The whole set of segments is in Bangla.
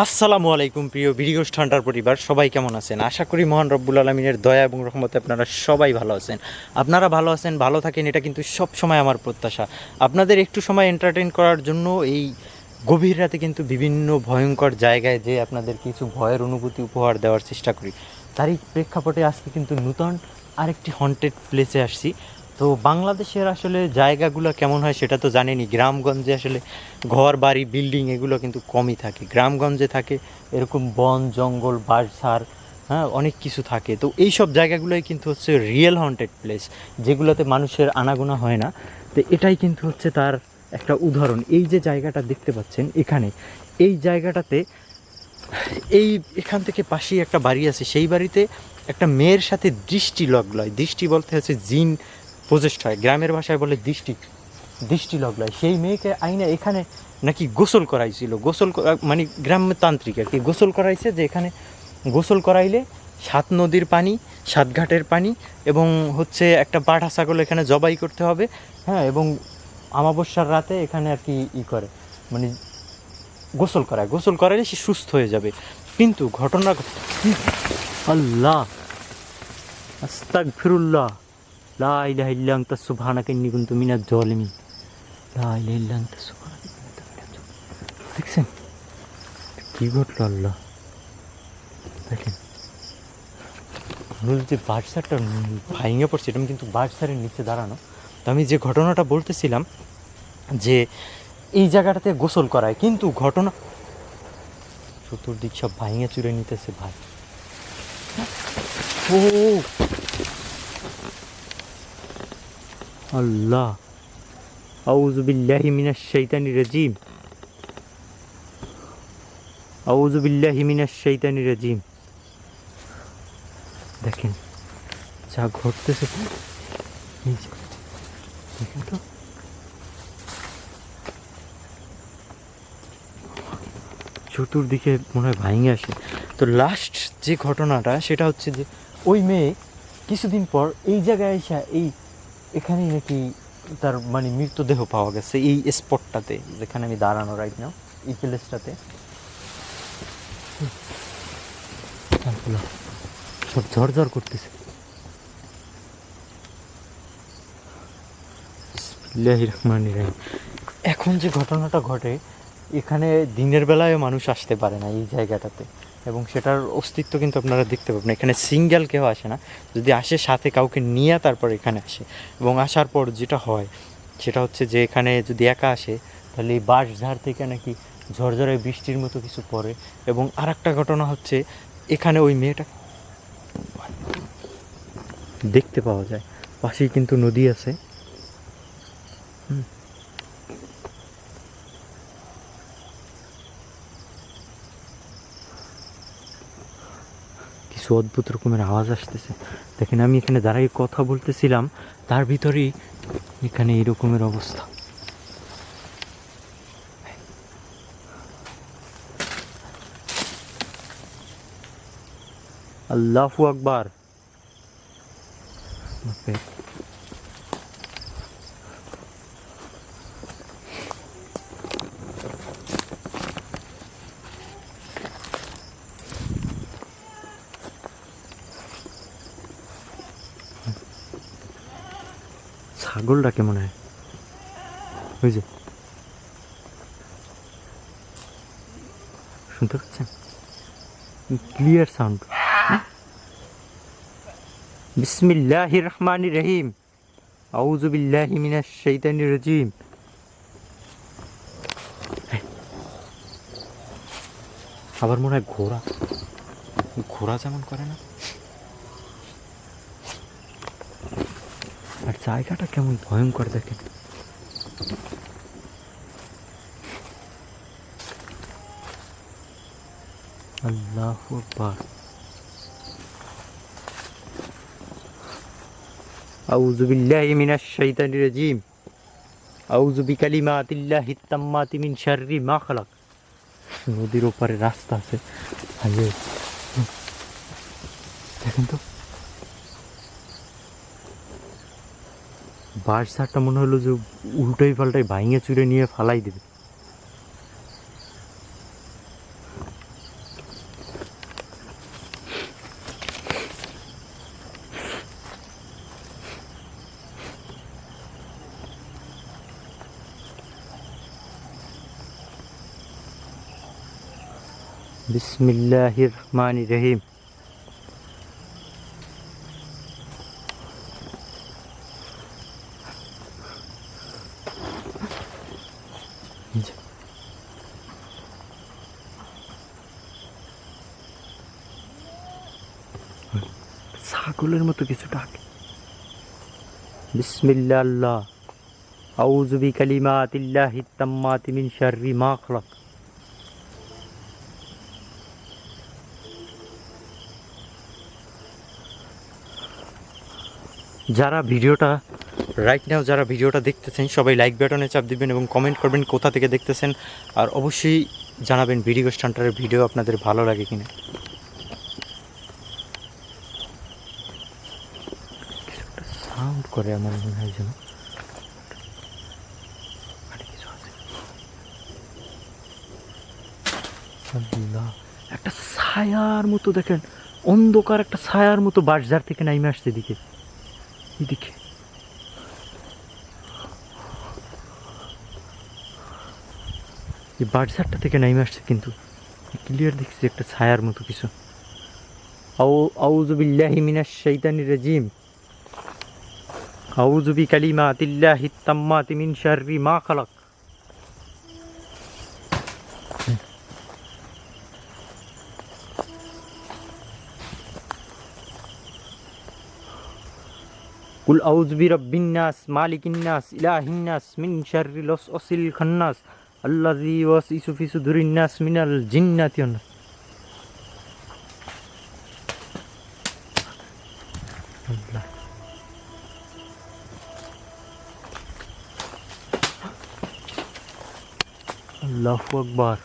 আসসালামু আলাইকুম প্রিয় ভিডিওস ঠান্ডার পরিবার, সবাই কেমন আছেন? আশা করি মহান রব্বুল আলমিনের দয়া এবং রহমতে আপনারা সবাই ভালো আছেন। আপনারা ভালো আছেন, ভালো থাকেন, এটা কিন্তু সব সময় আমার প্রত্যাশা। আপনাদের একটু সময় এন্টারটেইন করার জন্য এই গভীর রাতে কিন্তু বিভিন্ন ভয়ঙ্কর জায়গায় যে আপনাদের কিছু ভয়ের অনুভূতি উপহার দেওয়ার চেষ্টা করি। তারই প্রেক্ষাপটে আজকে কিন্তু নূতন আরেকটি হন্টেড প্লেসে আসছি। তো বাংলাদেশের আসলে জায়গাগুলো কেমন হয় সেটা তো জানেনই। গ্রামগঞ্জে আসলে ঘর বাড়ি বিল্ডিং এগুলো কিন্তু কমই থাকে, গ্রামগঞ্জে থাকে এরকম বন জঙ্গল বাঁশঝাড়, হ্যাঁ, অনেক কিছু থাকে। তো এই সব জায়গাগুলোই কিন্তু হচ্ছে রিয়েল হন্টেড প্লেস, যেগুলোতে মানুষের আনাগোনা হয় না। তো এটাই কিন্তু হচ্ছে তার একটা উদাহরণ। এই যে জায়গাটা দেখতে পাচ্ছেন এখানে, এই জায়গাটাতে এখান থেকে পাশেই একটা বাড়ি আছে। সেই বাড়িতে একটা মেয়ের সাথে দৃষ্টি লগ্লয়, দৃষ্টি বলতে হচ্ছে জিন প্রজেস্ট হয়, গ্রামের ভাষায় বলে দৃষ্টি লগ্লয়। সেই মেয়েকে আইনা এখানে নাকি গোসল করাইছিল, মানে গ্রামতান্ত্রিক আর কি, গোসল করাইছে যে এখানে গোসল করাইলে 7 নদীর পানি, 7 ঘাটের পানি এবং হচ্ছে একটা পাঠা ছাগল এখানে জবাই করতে হবে, হ্যাঁ, এবং আমাবস্যার রাতে এখানে আর কি করে, মানে গোসল করাইলে সে সুস্থ হয়ে যাবে। কিন্তু ঘটনা, আল্লাহ আস্তাগফিরুল্লাহ, লা ইলাহা ইল্লা আনতা সুবহানাকা ইন্নী কুনতু মিনাজ জালিমিন, লা ইলাহা ইল্লা আনতা সুবহানাকা ইন্নী কুনতু মিনাজ জালিমিন। দেখছেন কি ঘটলো? আল্লাহ, দেখেন মূল যে বার্সারটা ভাঙে পড়ছে, এটা কিন্তু বার্সারের নিচে দাঁড়ানো। তো আমি যে ঘটনাটা বলতেছিলাম যে এই জায়গাটাতে গোসল করায়, কিন্তু ঘটনা চতুর্দিক সব ভাঙে চুরে নিতেছে ভাই। ও আল্লাহ, আউযু বিল্লাহি মিনাশ শাইতানির রাজিম, আউযু বিল্লাহি মিনাশ শাইতানির রাজিম। দেখেন যা ঘটতেছে, এই যে দেখেন তো, চতুর্দিকে মনে হয় ভাঙে আসে। তো লাস্ট যে ঘটনাটা সেটা হচ্ছে যে ওই মেয়ে কিছুদিন পর এই জায়গায় এসে এখানেই নাকি তার মানে মৃতদেহ পাওয়া গেছে, এই স্পটটাতে যেখানে আমি দাঁড়ানো রাইট নাও, এই প্লেসটাতে। সব ঝরঝর করতেছে। বিসমিল্লাহির রহমানির রহিম। এখন যে ঘটনাটা ঘটে, এখানে দিনের বেলায় মানুষ আসতে পারে না এই জায়গাটাতে, এবং সেটার অস্তিত্ব কিন্তু আপনারা দেখতে পাবেন। এখানে সিঙ্গেল কেউ আসে না, যদি আসে সাথে কাউকে নিয়ে তারপর এখানে আসে। এবং আসার পর যেটা হয় সেটা হচ্ছে যে এখানে যদি একা আসে তাহলে এই বাঁশঝাড় থেকে নাকি ঝরঝরে বৃষ্টির মতো কিছু পড়ে। এবং আর একটা ঘটনা হচ্ছে, এখানে ওই মেয়েটা দেখতে পাওয়া যায়, পাশেই কিন্তু নদী আছে। কিছু অদ্ভুত রকমের আওয়াজ আসতেছে। দেখেন আমি এখানে দাঁড়াই কথা বলতেছিলাম, তার ভিতরেই এখানে এই রকমের অবস্থা। আল্লাহু আকবার। ছাগলটা কেমন হয়, ওই যে শুনতে পাচ্ছেন? Clear sound. বিসমিল্লাহির রহমানির রহিম, আউযু বিল্লাহি মিনাশ শাইতানির রাজিম। আবার মনে হয় ঘোড়া, ঘোড়া যেমন করে না। আর জায়গাটা কেমন ভয়ঙ্কর দেখেন। আল্লাহু আকবার। আউযু বিল্লাহি মিনাশ শাইতানির রাজিম, আউযু বিকালিমাতিল্লাহিত তাম্মাতি মিন শাররি মা খালাক। নদীর ওপারে রাস্তা আছে, হাইওয়ে। দেখেন তো বাঁশঝাড়টা মনে হলো যে উল্টাই পাল্টাই ভাঙে চুরে নিয়ে ফালাই দেবে। বিসমিল্লাহির রহমানির রহিম। ছাগলের মতো কিছু ডাকে। বিসমিল্লাহ আল্লাহ, আউযু বিকালিমাতিল্লাহিত তাম্মাতি মিন শাররি মা খালাক। যারা ভিডিওটা রাইট নাও যারা ভিডিওটা দেখতেছেন সবাই লাইক বাটনে চাপ দিবেন এবং কমেন্ট করবেন কোথা থেকে দেখতেছেন, আর অবশ্যই জানাবেন বিডি গোস্ট হান্টারের ভিডিও আপনাদের ভালো লাগে কিনা। সাউন্ড করে আমার মনে হয় যেন আল্লাহ, একটা ছায়ার মতো দেখেন, অন্ধকার একটা ছায়ার মতো বাঁশঝাড় থেকে নাইমে আসছে এদিকে এদিকে। এই বাঁশঝাড়টা থেকে নাইমে আসছে কিন্তু ক্লিয়ার দেখছি একটা ছায়ার মতো কিছু। আউযু বিল্লাহি মিনাশ শাইতানির রাজিম, আউযু বিকালিমাতিল্লাহিত তাম্মাতি মিন শাররি মা খালাক। কুল আউযু বিরাব্বিন নাস মালিকিন নাস ইলাহিন নাস মিন শাররিল ওয়াসওয়াসিল খান্নাস আল্লাযী ইউওয়াসওয়িসু ফি সুদুরিন নাস মিনাল জিন্নাতি ওয়ান নাস। আল্লাহ, আল্লাহু আকবার।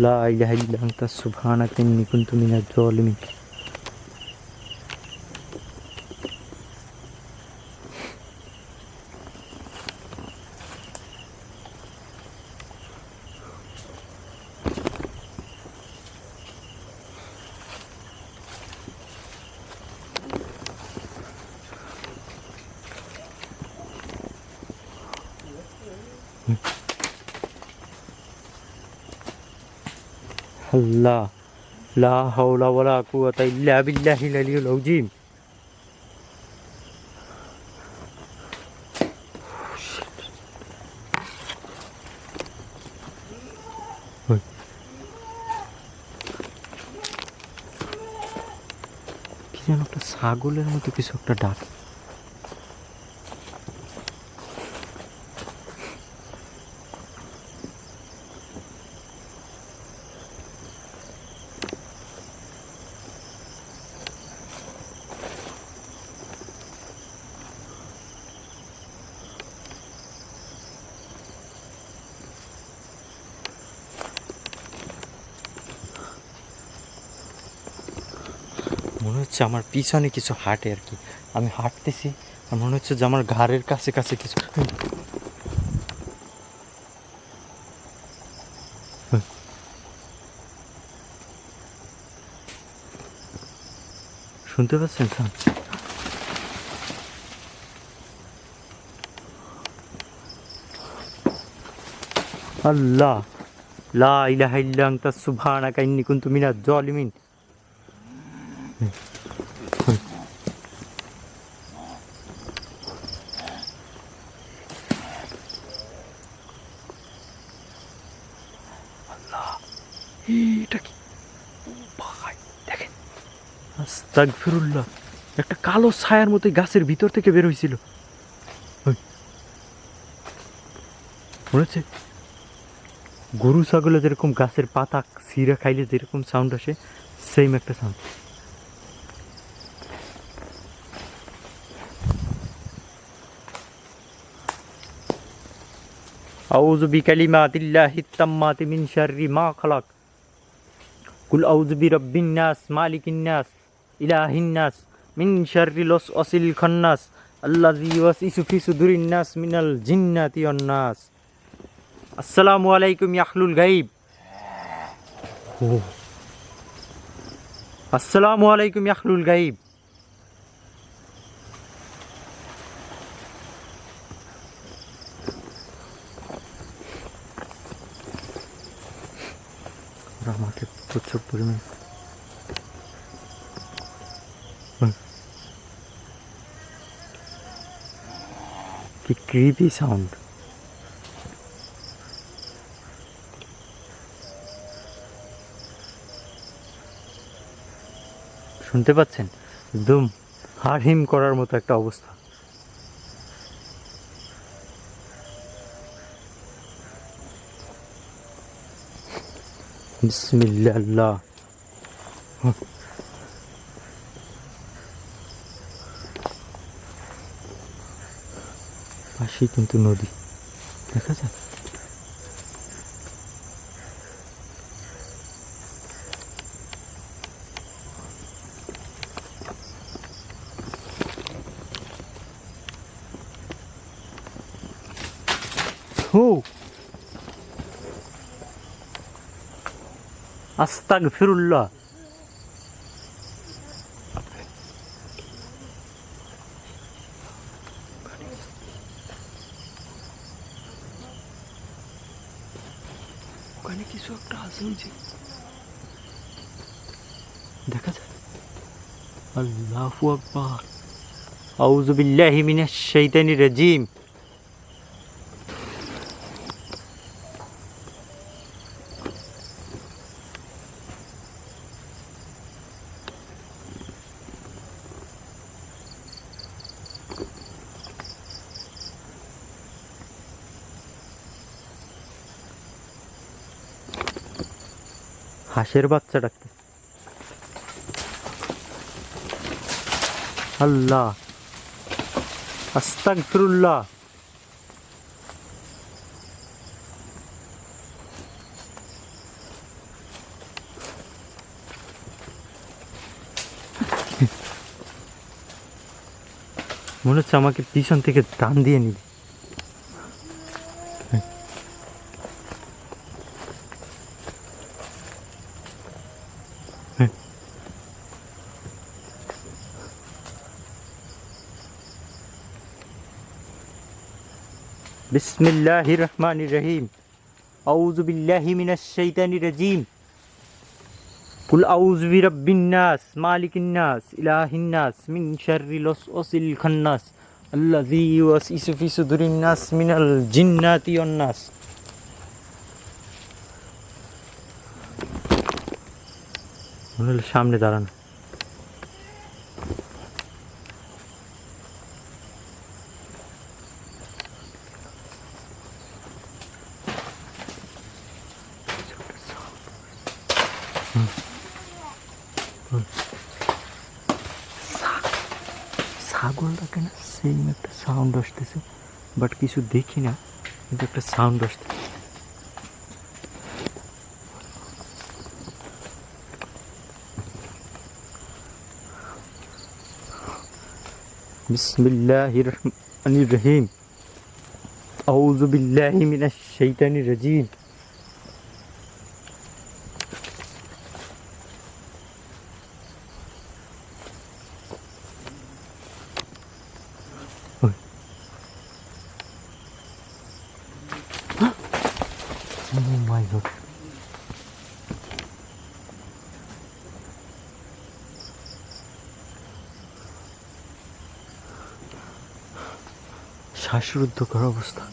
লা ইলাহা ইল্লা আনতা সুবহানাকা ইন্নী কুনতু মিনাজ জালিমিন। আল্লাহ, লা হাওলা ওয়ালা কুওয়াতা ইল্লা বিল্লাহিল আলিয়্যিল আযীম। কি যেন একটা ছাগলের মতো কিছু একটা ডাক। মনে হচ্ছে আমার পিছনে কিছু হাঁটে আর কি, আমি হাঁটতেছি আর মনে হচ্ছে যে আমার ঘাড়ের কাছে কাছে কিছু। শুনতে পাচ্ছেন স্যার? আল্লাহ, লা ইলাহা ইল্লা আনতা সুবহানাকা ইন্নী কুনতু মিনাজ জালিমিন। এটা কি ভাই, দেখেন, আস্তাগফিরুল্লাহ, একটা কালো ছায়ার মতো গাছের ভিতর থেকে বের হয়েছিল। মনে হচ্ছে গরু ছাগলে যেরকম গাছের পাতা ছিঁড়া খাইলে যেরকম সাউন্ড আসে, সেম একটা সাউন্ড। আউযু বিকালিমাতিল্লাহিত তাম্মাতি মিন শাররি মা খালাক। কুল আউযু বিরাব্বিন নাস মালিকিন নাস ইলাহিন নাস মিন শাররিল ওয়াসওয়াসিল খান্নাস আল্লাযী ইউওয়াসওয়িসু ফি সুদুরিন নাস মিনাল জিন্নাতি ওয়ান নাস। আসসালামু আলাইকুম ইয়া আহলুল গায়ব। আসসালামু আলাইকুম ইয়া আহলুল গায়ব। ওরা আমাকে প্রচুর পরিমাণ কি ক্রিপি সাউন্ড। শুনতে পাচ্ছেন? একদম হাড়হিম করার মতো একটা অবস্থা। বিসমিল্লাহ আল্লাহ। পাশেই কিন্তু নদী দেখা যায়। ও আস্তাগফিরুল্লাহ। ওখানে কিছু একটা আছে, ওই যে দেখা যায়। আল্লাহু আকবার। আউযু বিল্লাহি মিনাশ শাইতানির রাজিম। হাঁসের বাচ্চা ডাকতে। আল্লাহ আস্তাগফিরুল্লাহ। মনে হচ্ছে আমাকে পিছন থেকে টান দিয়ে নিবে। বিসমিল্লাহির রহমানির রহিম। আউযু বিল্লাহি মিনাশ শাইতানির রাজিম। কুল আউযু বিরাব্বিন নাস মালিকিন নাস ইলাহিন নাস মিন শাররিল ওয়াসওয়াসিল খান্নাস আল্লাযী ইউওয়াসওয়িসু ফি সুদুরিন নাস মিনাল জিন্নাতি ওয়ান নাস। মনে হলো সামনে দাঁড়ানো। ছাগল ডাকে না, সেম একটা সাউন্ড আসতেছে, বাট কিছু দেখি না, কিন্তু একটা সাউন্ড আসতেছে। বিসমিল্লাহির রহমানির রহিম। আউযু বিল্লাহি মিনাশ শাইতানির রাজিম। Oh my God. শ্বাসরুদ্ধকর অবস্থা।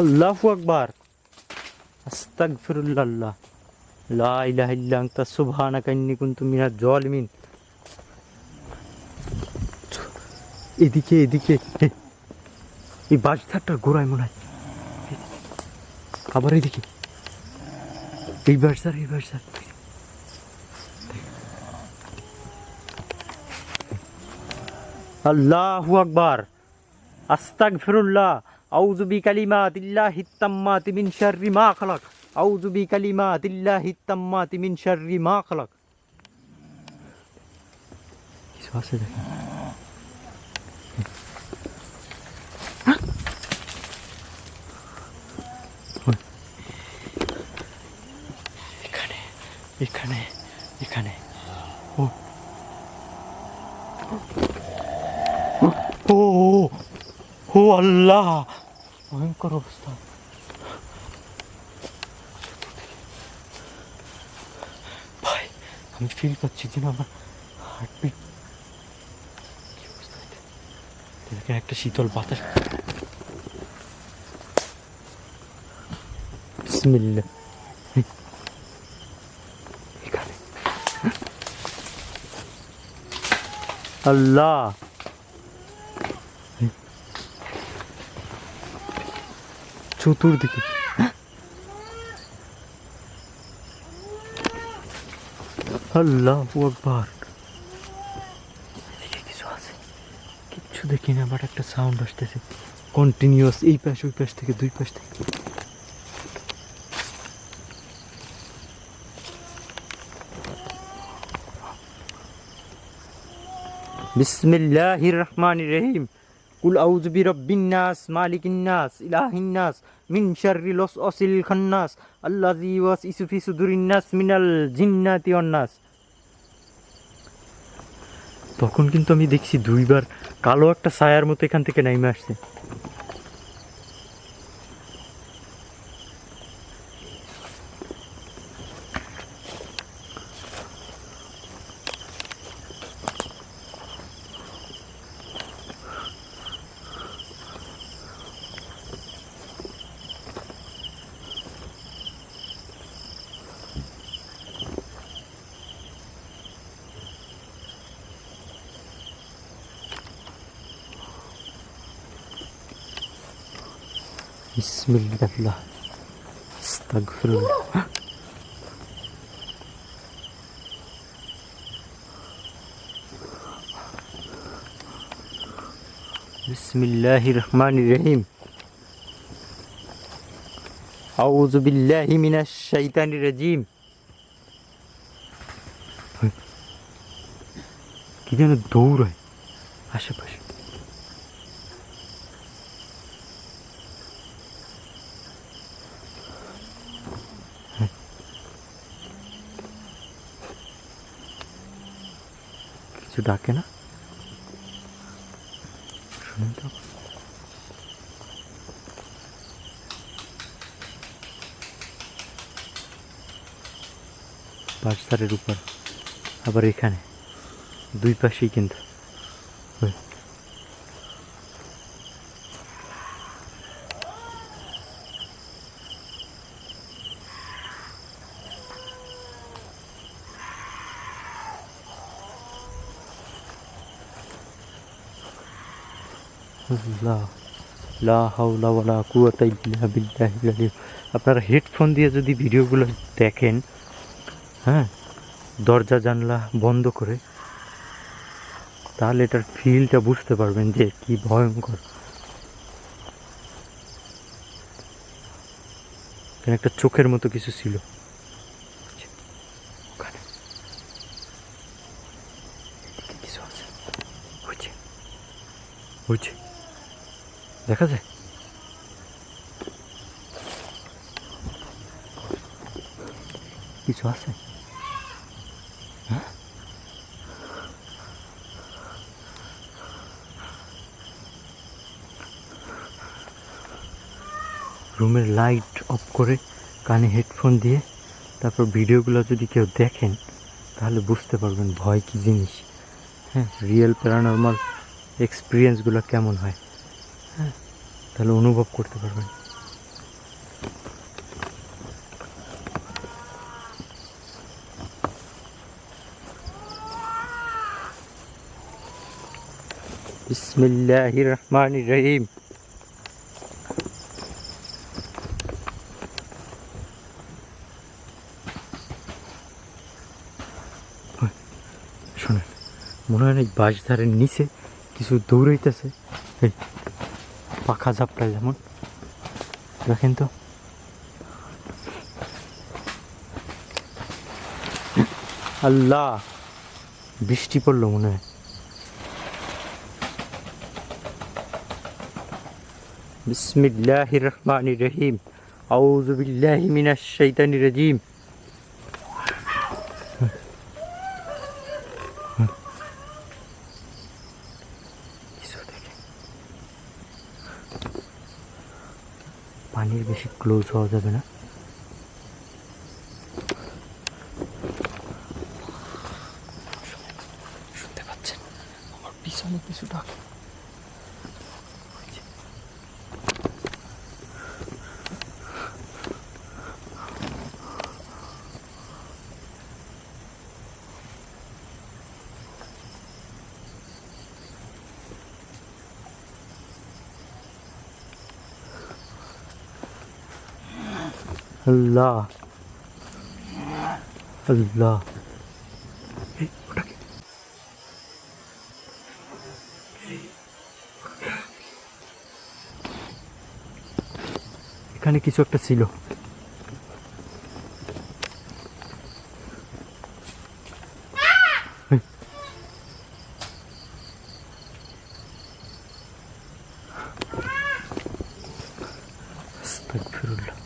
আল্লাহু আকবার। আস্তাগফিরুল্লাহ। লা ইলাহা ইল্লা আনতা সুবহানাকা ইন্নী কুনতু মিনাজ জালিমিন। এদিকে এদিকে, এই বাঁশঝাড়টার গোড়ায় মনে হয়। আবার এদিকে, এই বাঁশঝাড়, এই বাঁশঝাড়। আল্লাহু আকবার। আস্তাগফিরুল্লাহ। আউযু বিকালিমাতিল্লাহিত তাম্মাতি মিন শাররি মা খালাক। আউযু বিকালিমাতিল্লাহিত তাম্মাতি মিন শাররি মা খালাক। কিছু আছে দেখেন। এখানে এখানে এখানে। ও ও ও ও আল্লাহ, ভয়ঙ্কর অবস্থা। ভাই আমি ফিল পাচ্ছি যেন আমার হার্টবিট। কি অবস্থা এটা? দেখেন একটা শীতল বাতাস। বিসমিল্লাহ। এখানে আল্লাহ, চতুর্দিকে আল্লাহু আকবার। এদিকে কিছু আছে? কিচ্ছু দেখি না, বাট একটা সাউন্ড আসতেছে কন্টিনিউয়াস, এই পাশ ওই পাশ থেকে, দুই পাশ থেকে। বিসমিল্লাহির রহমানির রহিম। কুল আউযু বিরাব্বিন নাস, মালিকিন নাস, ইলাহিন নাস, মিন শাররিল ওয়াসওয়াসিল খান্নাস, আল্লাযী ইউওয়াসওয়িসু ফি সুদুরিন নাস মিনাল জিন্নাতি ওয়ান নাস। তখন কিন্তু আমি দেখছি দুইবার কালো একটা ছায়ার মতো এখান থেকে নেমে আসছে। বিসমিল্লাহ, আস্তাগফিরুল্লাহ। বিসমিল্লাহির রহমানির রহিম। আউযু বিল্লাহি মিনাশ শাইতানির রাজিম। কি যেন দৌড়ায় আশেপাশে। কিছু ডাকে না, শুনুন তো। বাঁশঝাড়ের উপর, আবার এখানে দুই পাশেই কিন্তু। আল্লাহ, লা হাওলা ওয়ালা কুওয়াতা ইল্লা বিল্লাহিল আলিয়্যিল। আপনারা হেডফোন দিয়ে যদি ভিডিওগুলো দেখেন, হ্যাঁ, দরজা জানলা বন্ধ করে, তাহলে এটার ফিলটা বুঝতে পারবেন যে কি ভয়ঙ্কর। এখানে একটা চোখের মতো কিছু ছিল ওখানে। এদিকে কিছু আছে, হয়েছে হয়েছে, দেখা যায়। কিছু আছে, হ্যাঁ। রুমের লাইট অফ করে কানে হেডফোন দিয়ে তারপর ভিডিওগুলো যদি কেউ দেখেন, তাহলে বুঝতে পারবেন ভয় কী জিনিস। হ্যাঁ, রিয়েল প্যারানরমাল এক্সপিরিয়েন্সগুলো কেমন হয়, হ্যাঁ, তাহলে অনুভব করতে পারবেন। বিসমিল্লাহির রহমানির রহিম। শোনেন, মনে হয় না বাঁশঝাড়ের নিচে কিছু দৌড়াইতেছে, এই পাখা ঝাপটায় যেমন, দেখেন তো। আল্লাহ, বৃষ্টি পড়লো মনে হয়। বিসমিল্লাহির রহমানির রহিম। আউযু বিল্লাহি মিনাশ শাইতানির রাজিম। কিছু দেখে পানির বেশি ক্লোজ হওয়া যাবে না। শুনতে পাচ্ছেন আমার পিছনে কিছু ডাক। আল্লাহ আল্লাহ, ওটা কি? এখানে কিছু একটা ছিল। আস্তাগফিরুল্লাহ।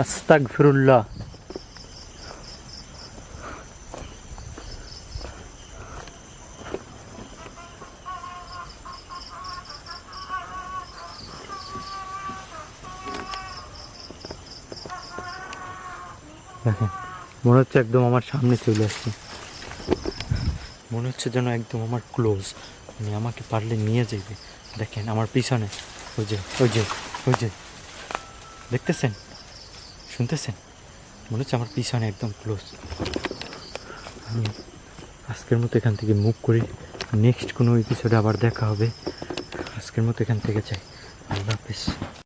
আস্তাগফিরুল্লাহ। দেখেন, মনে হচ্ছে একদম আমার সামনে চলে আসছে, মনে হচ্ছে যেন একদম আমার ক্লোজ, মানে আমাকে পারলে নিয়ে যাবে। দেখেন আমার পিছনে, ওই যে ওই যে ওই যে, দেখতেছেন, শুনতেছেন, মনে হচ্ছে আমার পিছনে একদম ক্লোজ। আমি আজকের মতো এখান থেকে মুভ করি, নেক্সট কোনো এপিসোডে আবার দেখা হবে। আজকের মতো এখান থেকে চাই। আল্লাহ হাফেজ।